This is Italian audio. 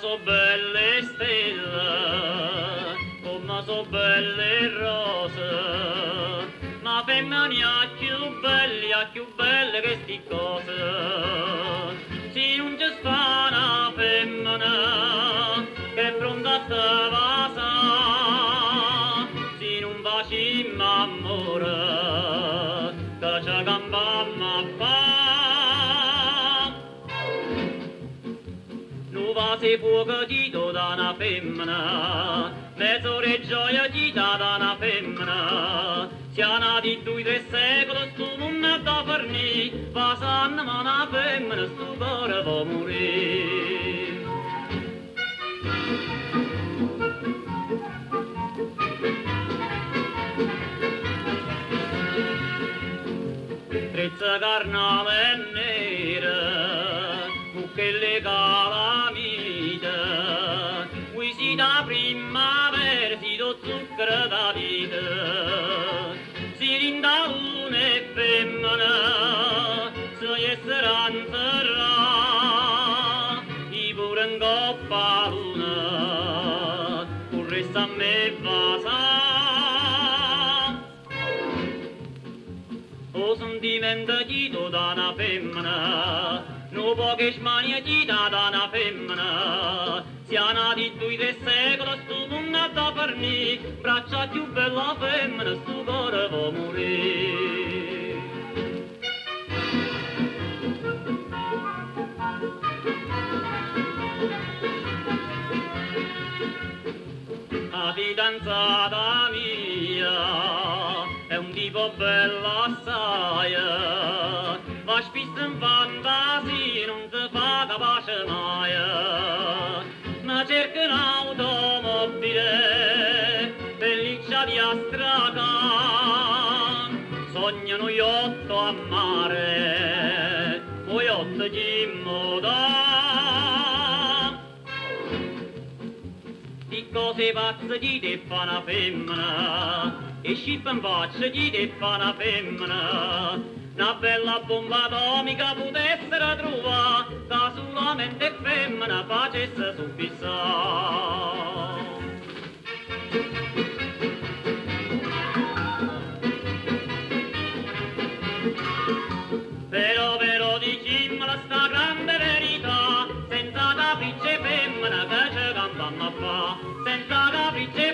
so belle stelle, come so belle rose, ma femmina più belle che sti cose. Se non ci fa una femmina che è pronta a te vasa, se non facciamo amore, che ci campammo a fa. Se fuoco dito da una femmina, mezzo re gioia dita da una femmina, sia nati 2-3 secoli, stu non è da fornì, va sanno ma una femmina, stu cuore può morire. Trezza carnale nera, che le calamite, qui si da primavera, si do zucchero da vita, si rinda una e femmina, si esseranzerà, i pure in coppa luna, vorresti a me vasa. O sentimento dito da una femmina, non poche smanie dita da una femmina, sia nati 2-3 secoli, stu non è da fornì, braccia più bella femmina, stu cuore può morire. La fidanzata mia è un tipo bella assai, va spesso in fantasia, non si fa capace mai, ma cerca un'automobile pelliccia di astracan, sognano iotto a mare, poi iotto di moda. Di cose pazze di te fa una femmina, e scippa in faccia di te fa una femmina, una bella bomba atomica potessero trovare, da solamente femmina facesse subissare. Però dicimmela sta grande verità, senza capricce femmina che ci campammo a fa, senza capricce